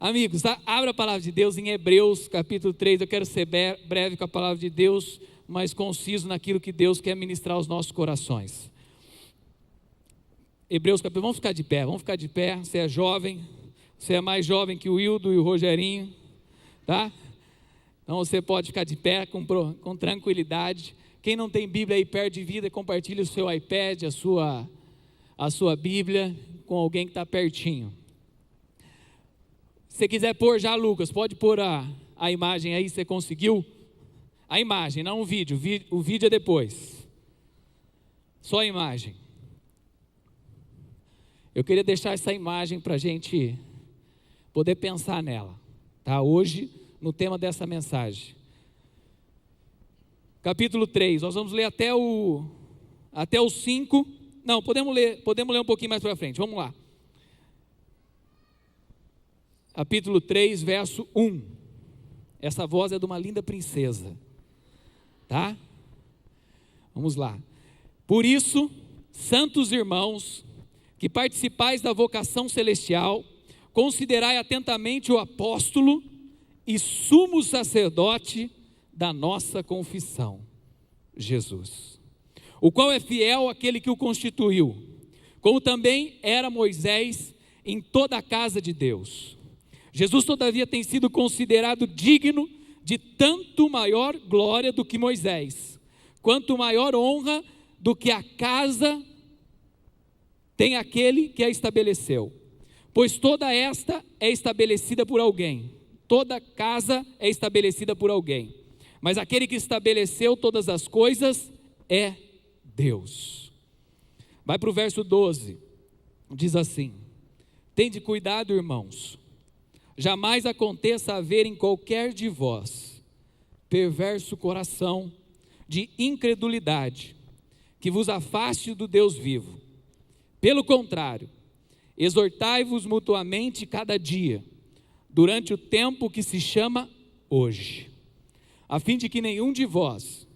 Amigos, abra a palavra de Deus em Hebreus capítulo 3, eu quero ser breve com a palavra de Deus, mas conciso naquilo que Deus quer ministrar aos nossos corações. Hebreus capítulo, vamos ficar de pé, você é jovem, você é mais jovem que o Hildo e o Rogerinho, tá? Então você pode ficar de pé com tranquilidade. Quem não tem Bíblia aí perto de vida, compartilhe o seu iPad, a sua Bíblia com alguém que está pertinho. Se você quiser pôr já, Lucas, pode pôr a imagem aí, você conseguiu? A imagem, não o vídeo é depois. Só a imagem. Eu queria deixar essa imagem para a gente poder pensar nela, tá? Hoje, no tema dessa mensagem. Capítulo 3, nós vamos ler até o 5. Não, podemos ler um pouquinho mais para frente, vamos lá. Capítulo 3, verso 1. Essa voz é de uma linda princesa, tá? Vamos lá. Por isso, santos irmãos, que participais da vocação celestial, considerai atentamente o apóstolo e sumo sacerdote da nossa confissão, Jesus, o qual é fiel àquele que o constituiu, como também era Moisés em toda a casa de Deus. Jesus, todavia, tem sido considerado digno de tanto maior glória do que Moisés, quanto maior honra do que a casa tem aquele que a estabeleceu. Pois toda esta é estabelecida por alguém, toda casa é estabelecida por alguém, mas aquele que estabeleceu todas as coisas é Deus. Vai para o verso 12, diz assim: tende cuidado, irmãos, jamais aconteça haver em qualquer de vós perverso coração de incredulidade, que vos afaste do Deus vivo. Pelo contrário, exortai-vos mutuamente cada dia, durante o tempo que se chama hoje, a fim de que nenhum de vós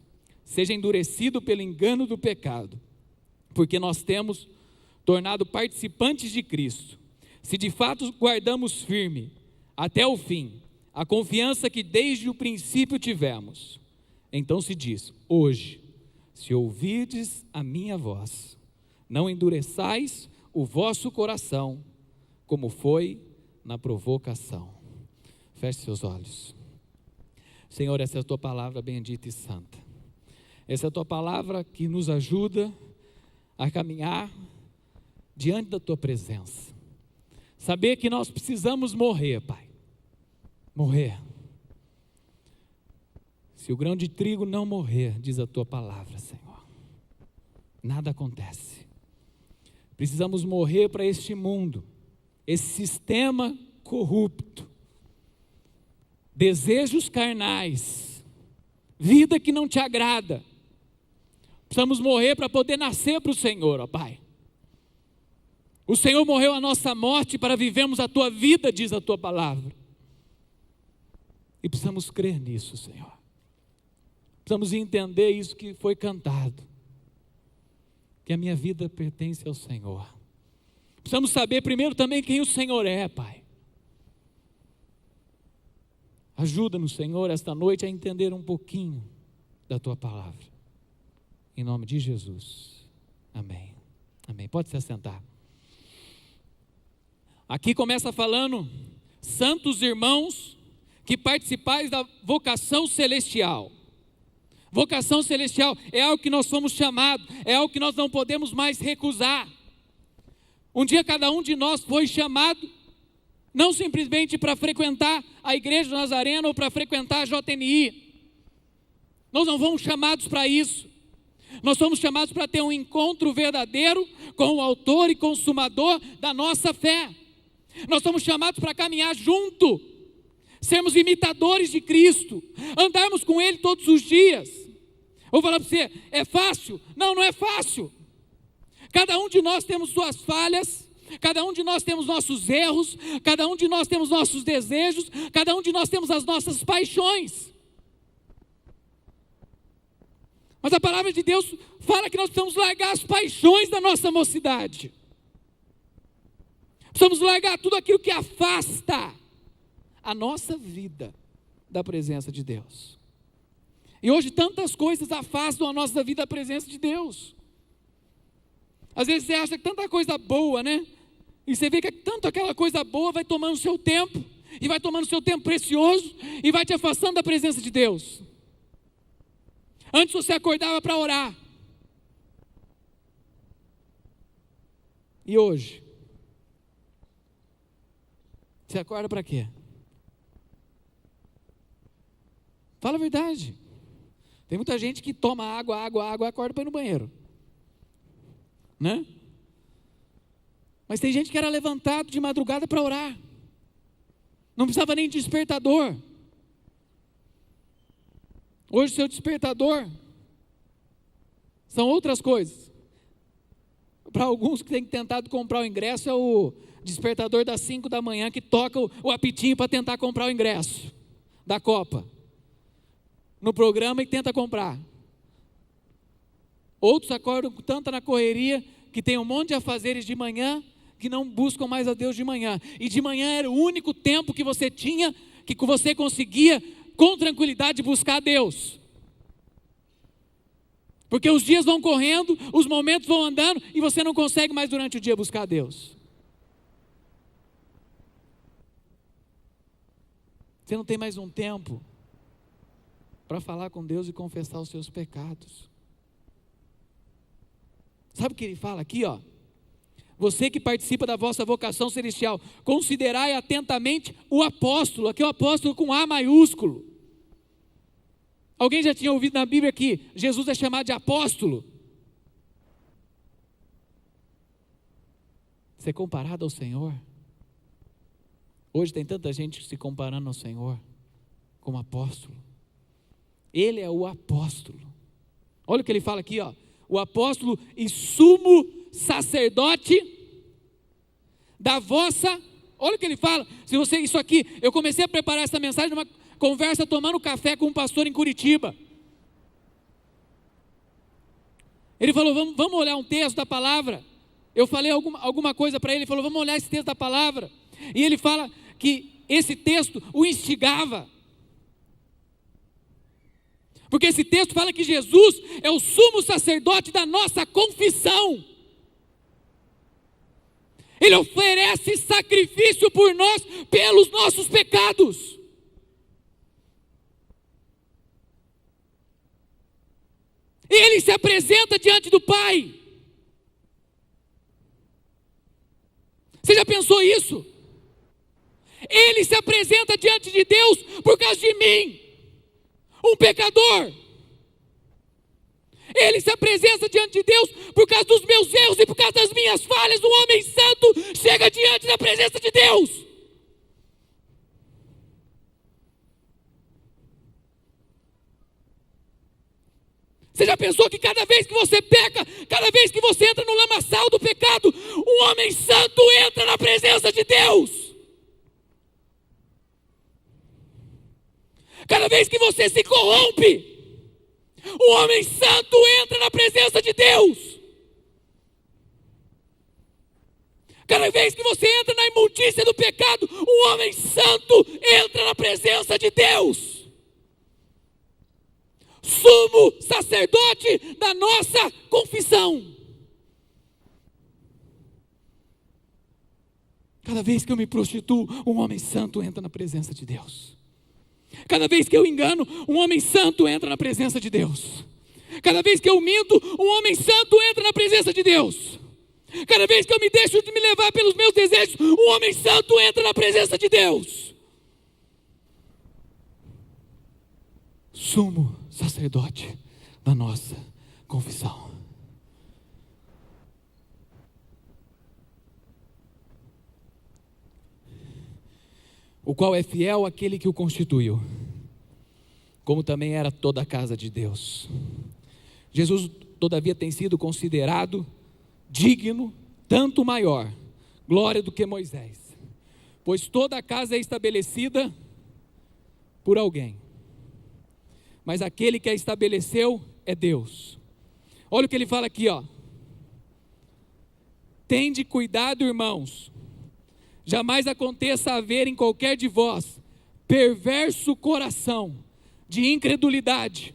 seja endurecido pelo engano do pecado, porque nós temos tornado participantes de Cristo, se de fato guardamos firme até o fim a confiança que desde o princípio tivemos. Então se diz: hoje, se ouvirdes a minha voz, não endureçais o vosso coração, como foi na provocação. Feche seus olhos. Senhor, essa é a tua palavra bendita e santa. Essa é a tua palavra que nos ajuda a caminhar diante da tua presença. Saber que nós precisamos morrer, Pai. Morrer. Se o grão de trigo não morrer, diz a tua palavra, Senhor, nada acontece. Precisamos morrer para este mundo, esse sistema corrupto, desejos carnais, vida que não te agrada. Precisamos morrer para poder nascer para o Senhor, ó Pai. O Senhor morreu a nossa morte para vivermos a tua vida, diz a tua palavra. E precisamos crer nisso, Senhor. Precisamos entender isso que foi cantado, que a minha vida pertence ao Senhor. Precisamos saber primeiro também quem o Senhor é, Pai. Ajuda-nos, Senhor, esta noite a entender um pouquinho da tua palavra. Em nome de Jesus. Amém. Amém. Pode se assentar. Aqui começa falando: santos irmãos, que participais da vocação celestial. Vocação celestial é algo que nós somos chamados, é algo que nós não podemos mais recusar. Um dia cada um de nós foi chamado, não simplesmente para frequentar a igreja Nazarena ou para frequentar a JNI. Nós não fomos chamados para isso. Nós somos chamados para ter um encontro verdadeiro com o autor e consumador da nossa fé. Nós somos chamados para caminhar junto, sermos imitadores de Cristo, andarmos com Ele todos os dias. Vou falar para você, é fácil? Não, não é fácil. Cada um de nós temos suas falhas, cada um de nós temos nossos erros, cada um de nós temos nossos desejos, cada um de nós temos as nossas paixões. Mas a palavra de Deus fala que nós precisamos largar as paixões da nossa mocidade. Precisamos largar tudo aquilo que afasta a nossa vida da presença de Deus. E hoje tantas coisas afastam a nossa vida da presença de Deus. Às vezes você acha que tanta coisa boa, né? E você vê que tanto aquela coisa boa vai tomando seu tempo, e vai tomando seu tempo precioso, e vai te afastando da presença de Deus. Antes você acordava para orar. E hoje? Você acorda para quê? Fala a verdade. Tem muita gente que toma água, e acorda para ir no banheiro. Né? Mas tem gente que era levantado de madrugada para orar. Não precisava nem de despertador. Hoje seu despertador são outras coisas. Para alguns que têm tentado comprar o ingresso, é o despertador das 5 da manhã que toca o apitinho para tentar comprar o ingresso da Copa no programa e tenta comprar. Outros acordam tanto na correria que tem um monte de afazeres de manhã que não buscam mais a Deus de manhã. E de manhã era o único tempo que você tinha, que você conseguia com tranquilidade buscar a Deus. Porque os dias vão correndo, os momentos vão andando e você não consegue mais durante o dia buscar a Deus. Você não tem mais um tempo para falar com Deus e confessar os seus pecados. Sabe o que ele fala aqui, ó? Você que participa da vossa vocação celestial, considerai atentamente o apóstolo. Aqui é o apóstolo com A maiúsculo. Alguém já tinha ouvido na Bíblia que Jesus é chamado de apóstolo? Ser comparado ao Senhor. Hoje tem tanta gente se comparando ao Senhor como apóstolo. Ele é o apóstolo. Olha o que ele fala aqui, ó. O apóstolo e sumo sacerdote da vossa. Olha o que ele fala. Se você, isso aqui, eu comecei a preparar essa mensagem numa conversa tomando café com um pastor em Curitiba. Ele falou, vamos olhar um texto da palavra. Eu falei alguma coisa para ele, ele falou, vamos olhar esse texto da palavra. E ele fala que esse texto o instigava. Porque esse texto fala que Jesus é o sumo sacerdote da nossa confissão. Ele oferece sacrifício por nós, pelos nossos pecados. E ele se apresenta diante do Pai. Você já pensou isso? Ele se apresenta diante de Deus por causa de mim, um pecador. Ele se apresenta diante de Deus por causa dos meus erros e por causa das minhas falhas. Um homem santo chega diante da presença de Deus. Você já pensou que cada vez que você peca, cada vez que você entra no lamaçal do pecado, um homem santo entra na presença de Deus? Cada vez que você se corrompe, o homem santo entra na presença de Deus. Cada vez que você entra na imundícia do pecado, o homem santo entra na presença de Deus. Sumo sacerdote da nossa confissão. Cada vez que eu me prostituo, um homem santo entra na presença de Deus. Cada vez que eu engano, um homem santo entra na presença de Deus. Cada vez que eu minto, um homem santo entra na presença de Deus. Cada vez que eu me deixo de me levar pelos meus desejos, um homem santo entra na presença de Deus. Sumo sacerdote da nossa confissão. O qual é fiel àquele que o constituiu, como também era toda a casa de Deus. Jesus, todavia, tem sido considerado digno, tanto maior glória do que Moisés, pois toda a casa é estabelecida por alguém, mas aquele que a estabeleceu é Deus. Olha o que ele fala aqui, ó. Tende cuidado, irmãos, jamais aconteça haver em qualquer de vós perverso coração de incredulidade,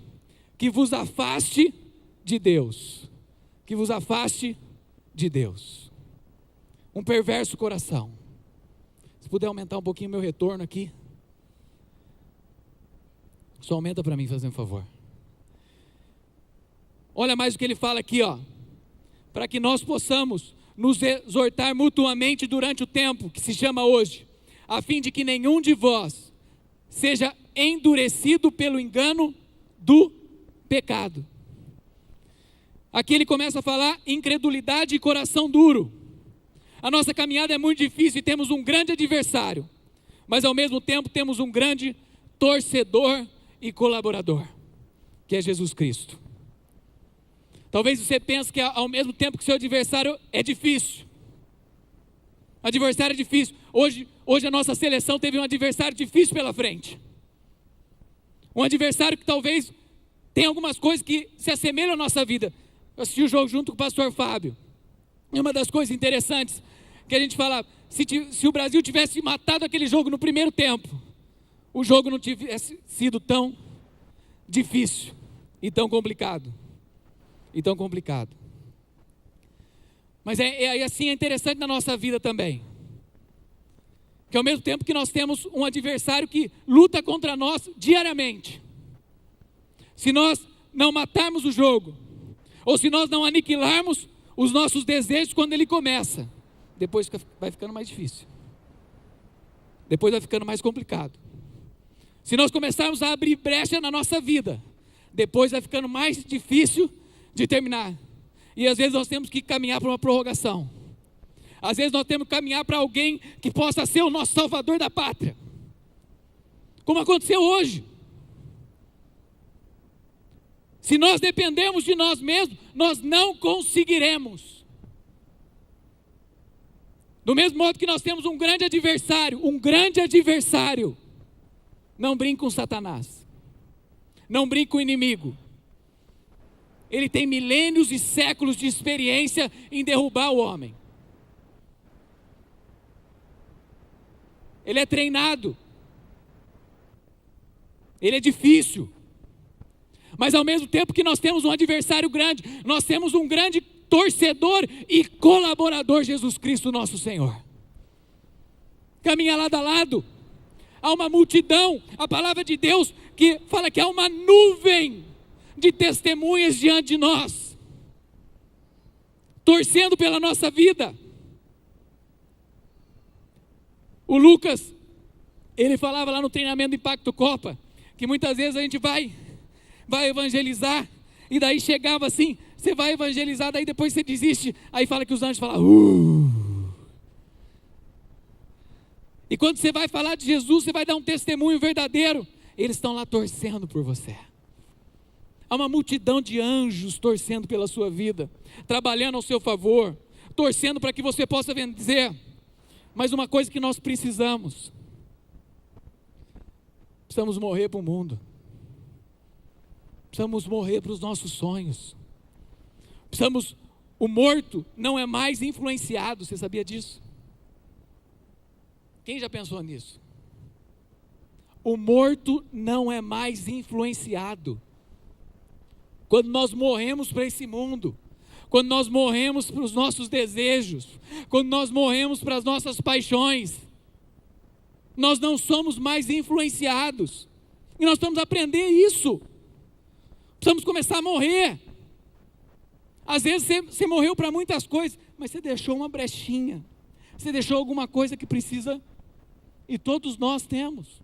que vos afaste de Deus. Que vos afaste de Deus. Um perverso coração. Se puder aumentar um pouquinho meu retorno aqui. Só aumenta para mim, fazendo um favor. Olha mais o que ele fala aqui, ó. Para que nós possamos nos exortar mutuamente durante o tempo que se chama hoje, a fim de que nenhum de vós seja endurecido pelo engano do pecado. Aqui ele começa a falar incredulidade e coração duro. A nossa caminhada é muito difícil e temos um grande adversário, mas ao mesmo tempo temos um grande torcedor e colaborador, que é Jesus Cristo. Talvez você pense que ao mesmo tempo que seu adversário é difícil. Adversário é difícil. Hoje a nossa seleção teve um adversário difícil pela frente. Um adversário que talvez tenha algumas coisas que se assemelham à nossa vida. Eu assisti o jogo junto com o pastor Fábio. E uma das coisas interessantes que a gente fala, se o Brasil tivesse matado aquele jogo no primeiro tempo, o jogo não tivesse sido tão difícil e tão complicado. Mas assim é interessante na nossa vida também. Que ao mesmo tempo que nós temos um adversário que luta contra nós diariamente, se nós não matarmos o jogo, ou se nós não aniquilarmos os nossos desejos quando ele começa, depois vai ficando mais difícil. Depois vai ficando mais complicado. Se nós começarmos a abrir brecha na nossa vida, depois vai ficando mais difícil de terminar. E às vezes nós temos que caminhar para uma prorrogação. Às vezes nós temos que caminhar para alguém que possa ser o nosso salvador da pátria. Como aconteceu hoje. Se nós dependemos de nós mesmos, nós não conseguiremos. Do mesmo modo que nós temos um grande adversário, não brinque com Satanás. Não brinque com o inimigo. Ele tem milênios e séculos de experiência em derrubar o homem. Ele é treinado. Ele é difícil. Mas ao mesmo tempo que nós temos um adversário grande, nós temos um grande torcedor e colaborador, Jesus Cristo nosso Senhor. Caminha lado a lado. Há uma multidão, a palavra de Deus que fala que há uma nuvem de testemunhas diante de nós, torcendo pela nossa vida. O Lucas, ele falava lá no treinamento do Impacto Copa, que muitas vezes a gente vai evangelizar, e daí chegava assim, você vai evangelizar, daí depois você desiste, aí fala que os anjos falam, E quando você vai falar de Jesus, você vai dar um testemunho verdadeiro, eles estão lá torcendo por você. Há uma multidão de anjos torcendo pela sua vida, trabalhando ao seu favor, torcendo para que você possa vencer. Mas uma coisa que nós precisamos morrer para o mundo. Precisamos morrer para os nossos sonhos. O morto não é mais influenciado, você sabia disso? Quem já pensou nisso? O morto não é mais influenciado. Quando nós morremos para esse mundo, quando nós morremos para os nossos desejos, quando nós morremos para as nossas paixões, nós não somos mais influenciados. E nós precisamos aprender isso. Precisamos começar a morrer. Às vezes você morreu para muitas coisas, mas você deixou uma brechinha. Você deixou alguma coisa que precisa, e todos nós temos.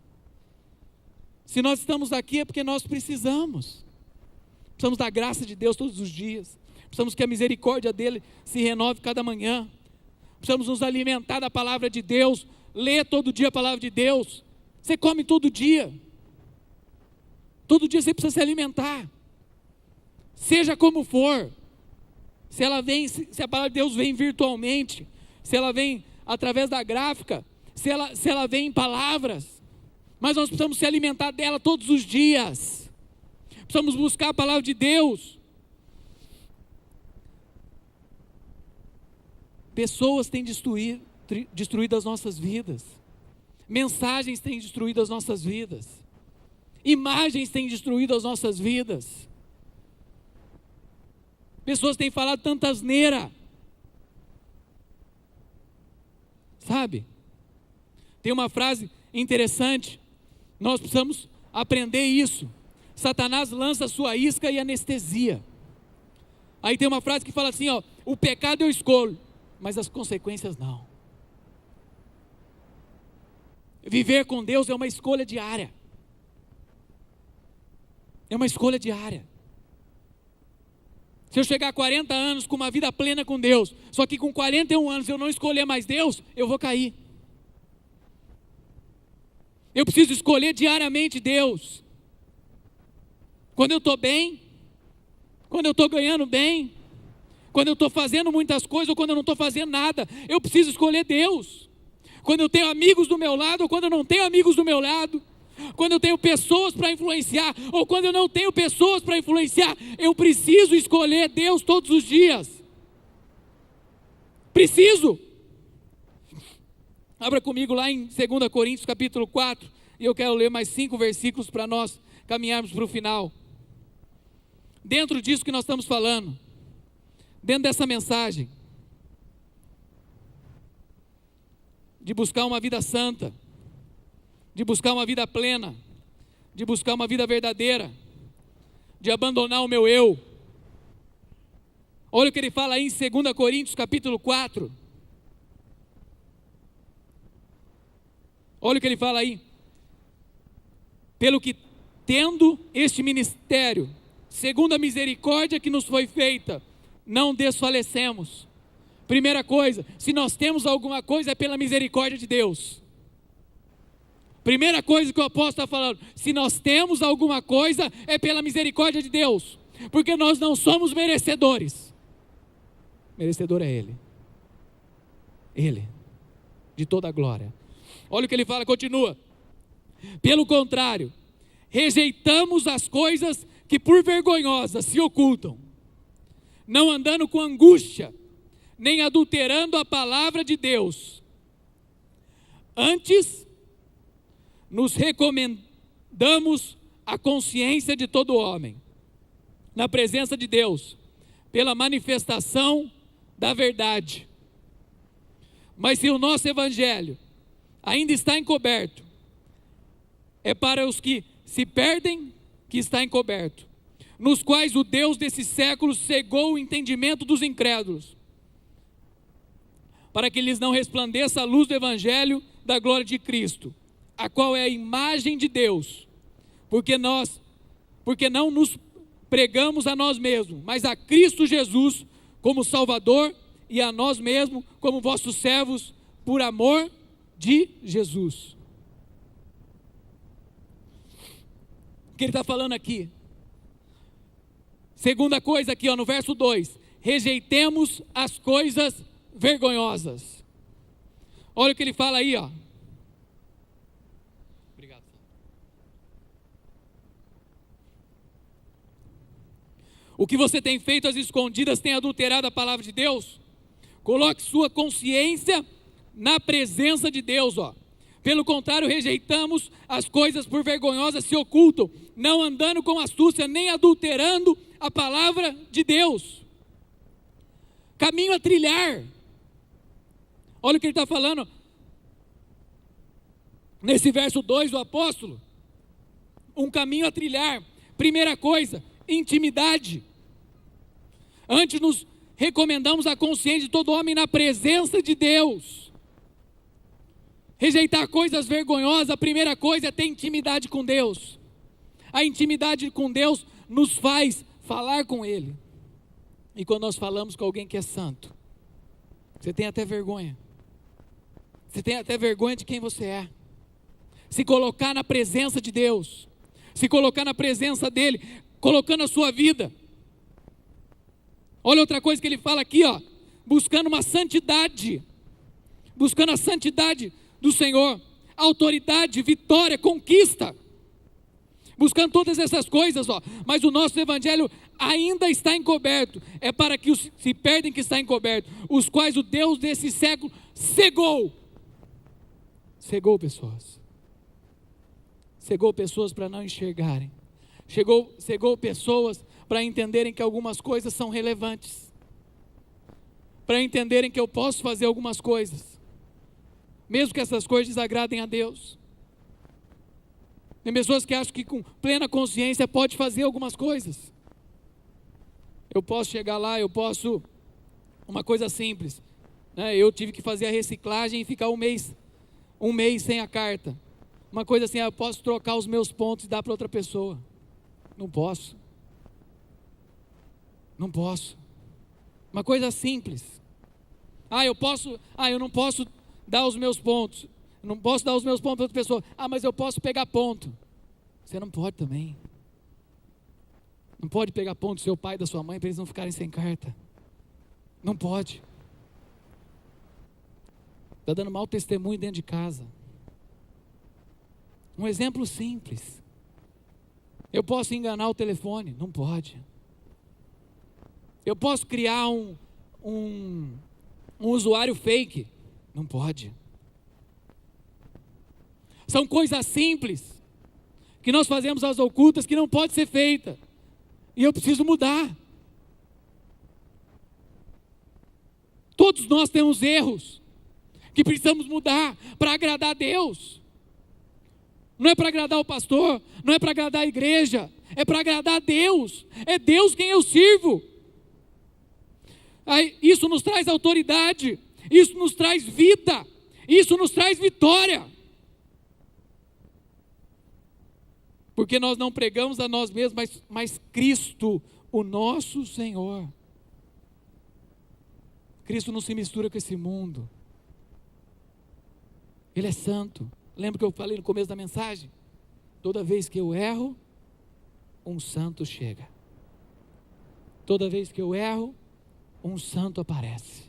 Se nós estamos aqui é porque nós precisamos. Precisamos da graça de Deus todos os dias. Precisamos que a misericórdia dele se renove cada manhã. Precisamos nos alimentar da palavra de Deus. Ler todo dia a palavra de Deus. Você come todo dia. Todo dia você precisa se alimentar. Seja como for. Se a palavra de Deus vem virtualmente, se ela vem através da gráfica, se ela vem em palavras, mas nós precisamos se alimentar dela todos os dias. Precisamos buscar a palavra de Deus. Pessoas têm destruído as nossas vidas. Mensagens têm destruído as nossas vidas. Imagens têm destruído as nossas vidas. Pessoas têm falado tanta asneira. Sabe? Tem uma frase interessante. Nós precisamos aprender isso. Satanás lança sua isca e anestesia. Aí tem uma frase que fala assim, ó: o pecado eu escolho, mas as consequências não. Viver com Deus é uma escolha diária. É uma escolha diária. Se eu chegar a 40 anos com uma vida plena com Deus, só que com 41 anos eu não escolher mais Deus, eu vou cair. Eu preciso escolher diariamente Deus. Quando eu estou bem, quando eu estou ganhando bem, quando eu estou fazendo muitas coisas ou quando eu não estou fazendo nada, eu preciso escolher Deus. Quando eu tenho amigos do meu lado ou quando eu não tenho amigos do meu lado, quando eu tenho pessoas para influenciar ou quando eu não tenho pessoas para influenciar, eu preciso escolher Deus todos os dias. Preciso. Abra comigo lá em 2 Coríntios capítulo 4, e eu quero ler mais 5 versículos para nós caminharmos para o final. Dentro disso que nós estamos falando, dentro dessa mensagem, de buscar uma vida santa, de buscar uma vida plena, de buscar uma vida verdadeira, de abandonar o meu eu. Olha o que ele fala aí em 2 Coríntios capítulo 4. Olha o que ele fala aí. Pelo que, tendo este ministério, segundo a misericórdia que nos foi feita, não desfalecemos. Primeira coisa, se nós temos alguma coisa é pela misericórdia de Deus. Primeira coisa que o apóstolo está falando, se nós temos alguma coisa é pela misericórdia de Deus, porque nós não somos merecedores. Merecedor é Ele. Ele, de toda a glória. Olha o que ele fala, continua. Pelo contrário, rejeitamos as coisas que por vergonhosas se ocultam, não andando com angústia, nem adulterando a palavra de Deus. Antes, nos recomendamos a consciência de todo homem, na presença de Deus, pela manifestação da verdade. Mas se o nosso evangelho ainda está encoberto, é para os que se perdem que está encoberto, nos quais o Deus desse século cegou o entendimento dos incrédulos, para que lhes não resplandeça a luz do evangelho da glória de Cristo, a qual é a imagem de Deus, porque não nos pregamos a nós mesmos, mas a Cristo Jesus como Salvador, e a nós mesmos como vossos servos, por amor de Jesus. O que ele está falando aqui? Segunda coisa aqui, ó, no verso 2, rejeitemos as coisas vergonhosas. Olha o que ele fala aí, ó. Obrigado. O que você tem feito às escondidas tem adulterado a palavra de Deus? Coloque sua consciência na presença de Deus, ó. Pelo contrário, rejeitamos as coisas por vergonhosas se ocultam, não andando com astúcia, nem adulterando a palavra de Deus. Caminho a trilhar. Olha o que ele está falando. Nesse verso 2 do apóstolo. Um caminho a trilhar. Primeira coisa, intimidade. Antes nos recomendamos a consciência de todo homem na presença de Deus. Rejeitar coisas vergonhosas, a primeira coisa é ter intimidade com Deus. A intimidade com Deus nos faz falar com Ele. E quando nós falamos com alguém que é santo, você tem até vergonha. Você tem até vergonha de quem você é. Se colocar na presença de Deus, se colocar na presença dEle, colocando a sua vida. Olha outra coisa que ele fala aqui, ó, buscando uma santidade, buscando a santidade do Senhor, autoridade, vitória, conquista, buscando todas essas coisas, ó. Mas o nosso evangelho ainda está encoberto, é para que os se perdem que está encoberto, os quais o Deus desse século cegou. Cegou pessoas. Cegou pessoas para não enxergarem. Cegou pessoas para entenderem que algumas coisas são relevantes. Para entenderem que eu posso fazer algumas coisas, mesmo que essas coisas desagradem a Deus. Tem pessoas que acham que com plena consciência pode fazer algumas coisas. Eu posso chegar lá, uma coisa simples, né? Eu tive que fazer a reciclagem e ficar um mês sem a carta. Uma coisa assim, eu posso trocar os meus pontos e dar para outra pessoa. Não posso. Não posso. Uma coisa simples. Eu não posso dar os meus pontos. Não posso dar os meus pontos para outra pessoa. Mas eu posso pegar ponto. Você não pode também. Não pode pegar ponto do seu pai e da sua mãe para eles não ficarem sem carta. Não pode. Está dando mau testemunho dentro de casa. Um exemplo simples. Eu posso enganar o telefone? Não pode. Eu posso criar um usuário fake? Não pode. São coisas simples que nós fazemos às ocultas que não pode ser feita. E eu preciso mudar. Todos nós temos erros que precisamos mudar para agradar a Deus. Não é para agradar o pastor, não é para agradar a igreja, é para agradar a Deus. É Deus quem eu sirvo. Isso nos traz autoridade, isso nos traz vida, isso nos traz vitória. Porque nós não pregamos a nós mesmos, mas Cristo, o nosso Senhor. Cristo não se mistura com esse mundo. Ele é santo. Lembra que eu falei no começo da mensagem? Toda vez que eu erro, um santo chega. Toda vez que eu erro, um santo aparece.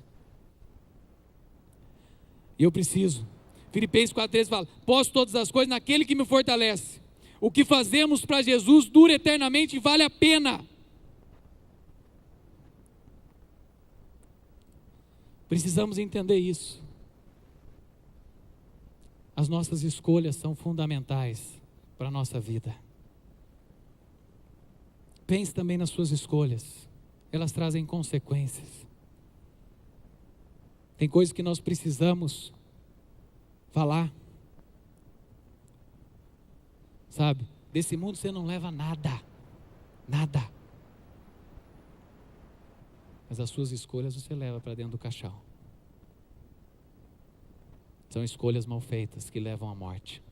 E eu preciso. Filipenses 4,13 fala: posso todas as coisas naquele que me fortalece. O que fazemos para Jesus dura eternamente e vale a pena. Precisamos entender isso. As nossas escolhas são fundamentais para a nossa vida. Pense também nas suas escolhas. Elas trazem consequências. Tem coisas que nós precisamos falar. Sabe, desse mundo você não leva nada. Nada. Mas as suas escolhas você leva para dentro do caixão. São escolhas mal feitas que levam à morte.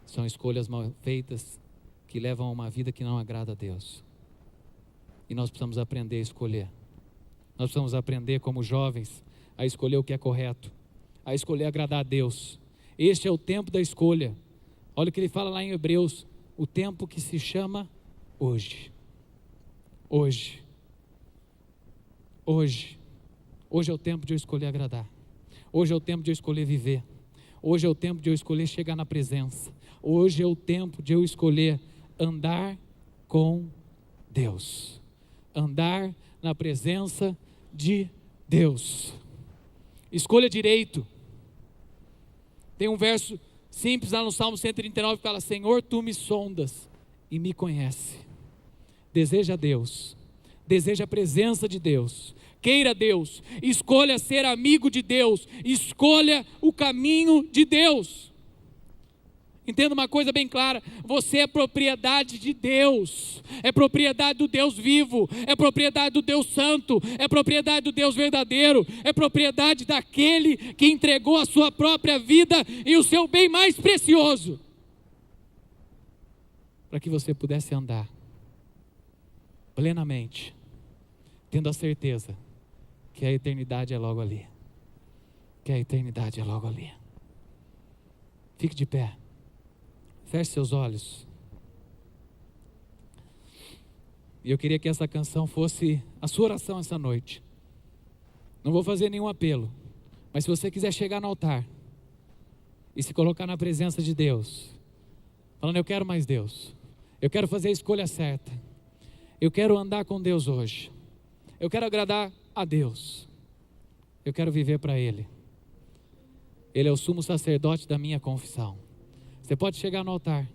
São escolhas mal feitas que levam a uma vida que não agrada a Deus. E nós precisamos aprender a escolher. Nós precisamos aprender como jovens a escolher o que é correto, a escolher agradar a Deus. Este é o tempo da escolha. Olha o que ele fala lá em Hebreus, o tempo que se chama hoje. Hoje. Hoje. Hoje é o tempo de eu escolher agradar. Hoje é o tempo de eu escolher viver. Hoje é o tempo de eu escolher chegar na presença. Hoje é o tempo de eu escolher andar com Deus. Andar na presença de Deus. Escolha direito. Tem um verso simples lá no Salmo 139 que fala: Senhor, tu me sondas e me conhece. Deseja Deus, deseja a presença de Deus, queira Deus, escolha ser amigo de Deus, escolha o caminho de Deus. Entenda uma coisa bem clara: você é propriedade de Deus, é propriedade do Deus vivo, é propriedade do Deus santo, é propriedade do Deus verdadeiro, é propriedade daquele que entregou a sua própria vida e o seu bem mais precioso, para que você pudesse andar plenamente, tendo a certeza que a eternidade é logo ali, que a eternidade é logo ali. Fique de pé. Feche seus olhos. E eu queria que essa canção fosse a sua oração essa noite. Não vou fazer nenhum apelo, mas se você quiser chegar no altar e se colocar na presença de Deus, falando: eu quero mais Deus, eu quero fazer a escolha certa, eu quero andar com Deus hoje, eu quero agradar a Deus, eu quero viver para Ele. Ele é o sumo sacerdote da minha confissão. Você pode chegar no altar.